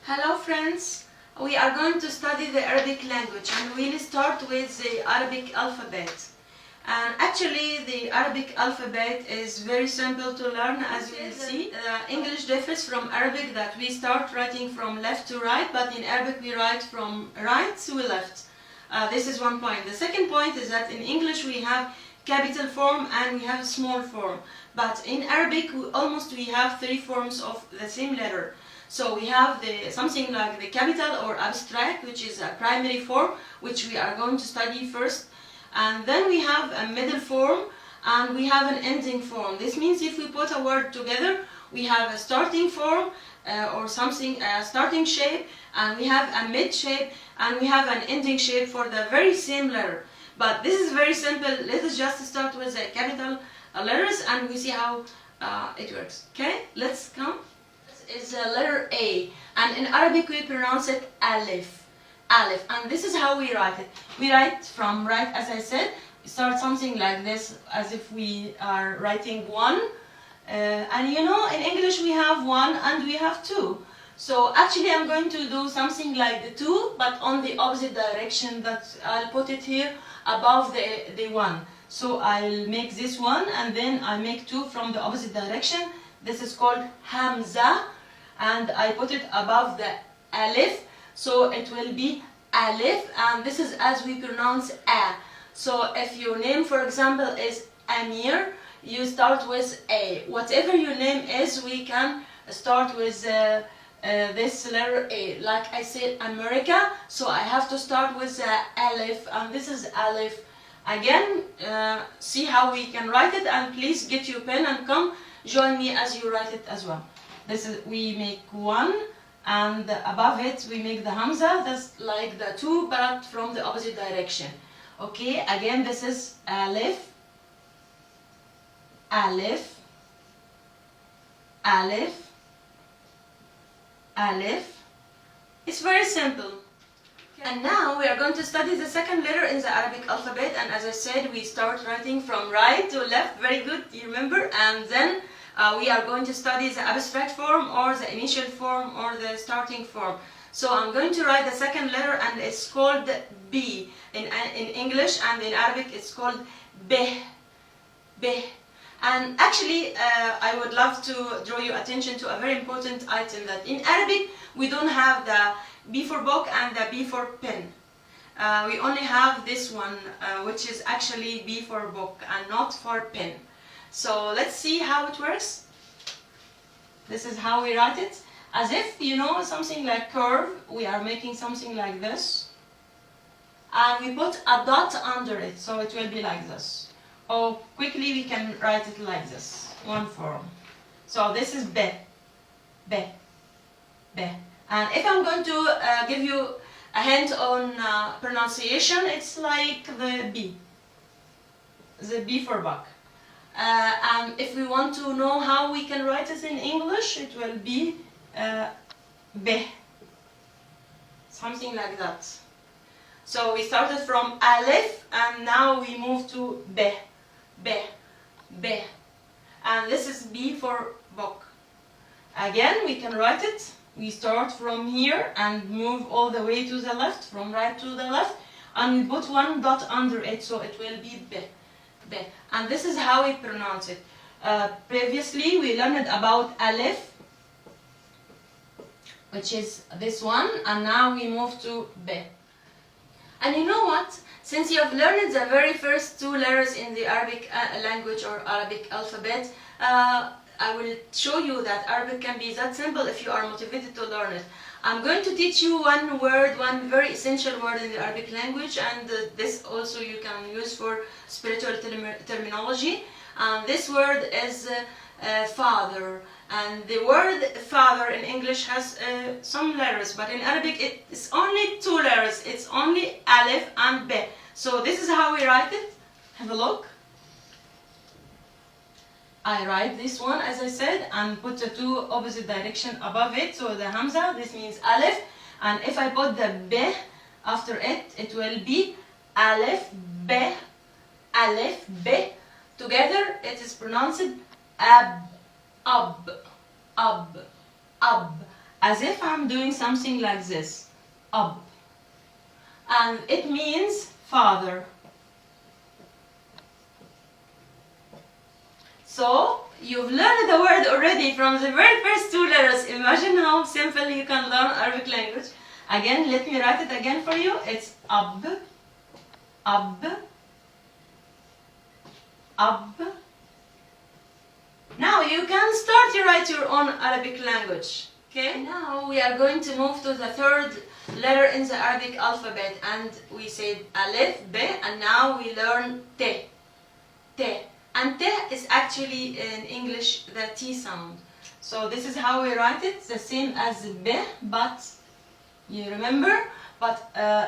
Hello friends, we are going to study the Arabic language and we'll start with the Arabic alphabet. And actually the Arabic alphabet is very simple to learn, as you will see. English differs from Arabic that we start writing from left to right, but in Arabic we write from right to left. This is one point. The second point is that in English we have capital form and we have small form. But in Arabic we have three forms of the same letter. So we have something like the capital or abstract, which is a primary form, which we are going to study first. And then we have a middle form and we have an ending form. This means if we put a word together, we have a starting form or something, a starting shape, and we have a mid shape, and we have an ending shape for the very same letter. But this is very simple. Let us just start with the capital letters and we see how it works. Okay, let's come. Is the letter A, and in Arabic we pronounce it alif. Alif, and this is how we write it. We write from right, as I said. We start something like this, as if we are writing one. And you know, in English we have one and we have two. So actually I'm going to do something like the two, but on the opposite direction. That I'll put it here above the one. So I'll make this one and then I make two from the opposite direction. This is called Hamza, and I put it above the alif, so it will be alif, and this is as we pronounce a. So if your name, for example, is Amir, you start with A. Whatever your name is, we can start with this letter A. Like I said, America, so I have to start with alif, and this is alif. Again, see how we can write it, and please get your pen and come join me as you write it as well. This is, we make one, and above it we make the Hamza. That's like the two, but from the opposite direction. Okay, again this is alif, alif, alif, alif. It's very simple. And now we are going to study the second letter in the Arabic alphabet, and as I said, we start writing from right to left. Very good, you remember? And then we are going to study the abstract form or the initial form or the starting form. So I'm going to write the second letter, and it's called B in English, and in Arabic it's called B. B. And actually I would love to draw your attention to a very important item, that in Arabic we don't have the B for book and the B for pen. We only have this one, which is actually B for book and not for pen. So let's see how it works. This is how we write it. As if, you know, something like curve, we are making something like this. And we put a dot under it, so it will be like this. Or quickly we can write it like this, one form. So this is B, B, B. And if I'm going to give you a hint on pronunciation, it's like the B for buck. And if we want to know how we can write it in English, it will be B, something like that. So we started from alif, and now we move to B, B, B. And this is B for book. Again, we can write it. We start from here and move all the way to the left, from right to the left, and we put one dot under it, so it will be B, B. And this is how we pronounce it. Previously we learned about alif, which is this one, and now we move to B. And you know what? Since you have learned the very first two letters in the Arabic language or Arabic alphabet, I will show you that Arabic can be that simple if you are motivated to learn it. I'm going to teach you one word, one very essential word in the Arabic language, and this also you can use for spiritual terminology. This word is father, and the word father in English has some letters, but in Arabic it's only two letters. It's only alif and B. So this is how we write it. Have a look. I write this one, as I said, and put the two opposite direction above it. So the Hamza, this means alif, and if I put the B after it, it will be alif, B, alif, B. Together it is pronounced ab, ab, ab, ab. as if I'm doing something like this. Ab. And it means father. So you've learned the word already from the very first two letters. Imagine how simple you can learn Arabic language. Again, let me write it again for you. It's ab, ab, ab. Now you can start to write your own Arabic language. Okay, now we are going to move to the third letter in the Arabic alphabet, and we said alif, b, and now we learn t. T. And t is actually in English the T sound. So this is how we write it, the same as b, but you remember? But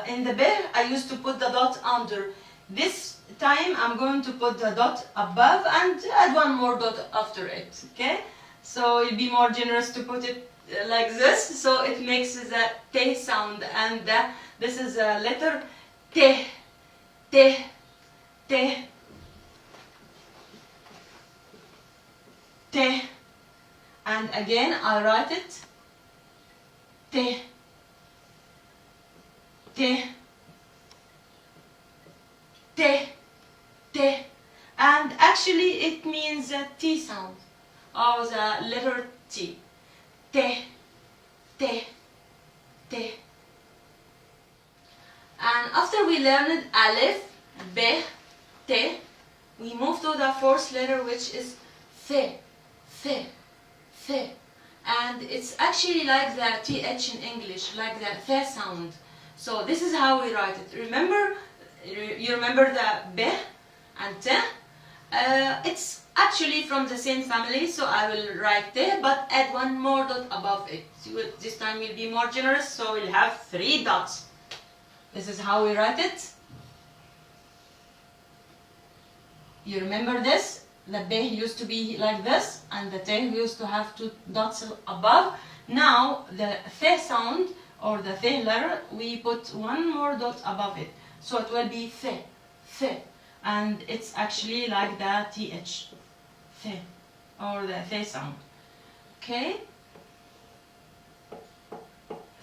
in the b, I used to put the dot under. This time I'm going to put the dot above and add one more dot after it. Okay? So it'll be more generous to put it like this, so it makes the T sound, and this is a letter T, T, T, T, and again I'll write it T, T, T, T, and actually it means the T sound, or the letter T. T, T, T. And after we learned alif, b, t, we move to the fourth letter, which is th, th, th. And it's actually like the th in English, like the th sound. So this is how we write it. Remember, you remember the b and t? It's actually from the same family, so I will write t, but add one more dot above it. This time we'll be more generous, so we'll have 3 dots. This is how we write it. You remember this? The b used to be like this, and the t used to have 2 dots above. Now the th sound, or the th letter, we put one more dot above it. So it will be th, th. And it's actually like the th, th, or the th sound. Okay?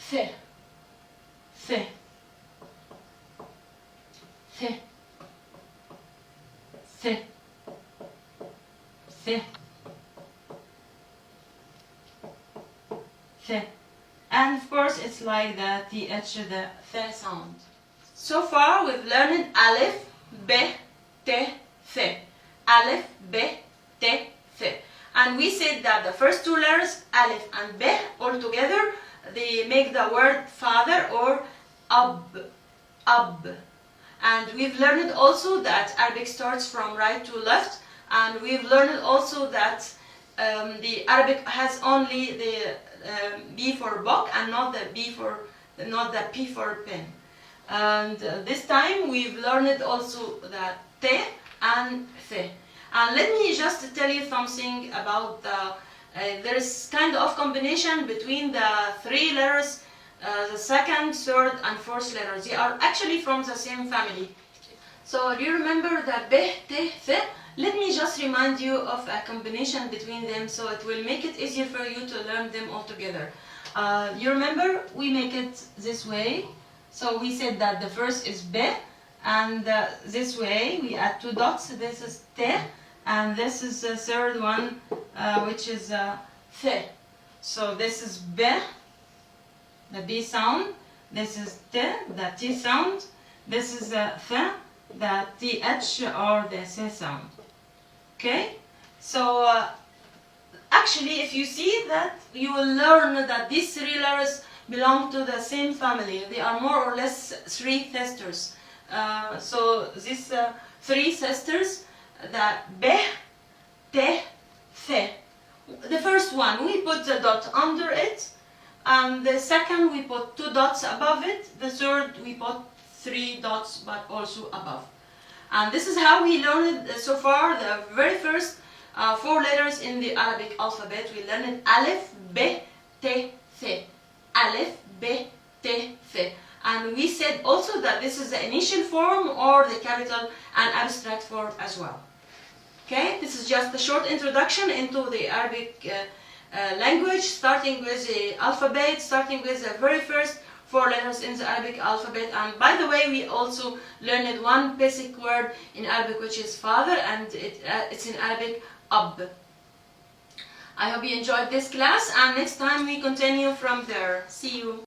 Th, th, th, th, th, th. And of course it's like the th, the th sound. So far we've learned alif, b, t, th. Alif, b, t, th. And we said that the first 2 letters, alif and b, all together, they make the word father or ab, ab. And we've learned also that Arabic starts from right to left, and we've learned also that the Arabic has only the B for book and not the P for pen. And this time we've learned also the T and Th. And let me just tell you something about there's kind of combination between the 3 letters, the second, third, and fourth letters. They are actually from the same family. So do you remember the B, T, Th? Let me just remind you of a combination between them, so it will make it easier for you to learn them all together. You remember we make it this way. So we said that the first is B, and this way we add 2 dots. This is T, and this is the third one, which is Th. So this is B, the B sound. This is T, the T sound. This is Th, the TH or the C sound. Okay? So actually, if you see that, you will learn that these 3 letters belong to the same family. They are more or less 3 sisters. So these 3 sisters, the B, T, Th. The first one, we put the dot under it, and the second we put 2 dots above it. The third we put 3 dots, but also above. And this is how we learned so far the very first 4 letters in the Arabic alphabet. We learned Alif, B, T, Th. Alif, B, T, Th. And we said also that this is the initial form or the capital and abstract form as well. Okay, this is just a short introduction into the Arabic language, starting with the alphabet, starting with the very first 4 letters in the Arabic alphabet. And by the way, we also learned one basic word in Arabic, which is father, and it's in Arabic ab. I hope you enjoyed this class, and next time we continue from there. See you.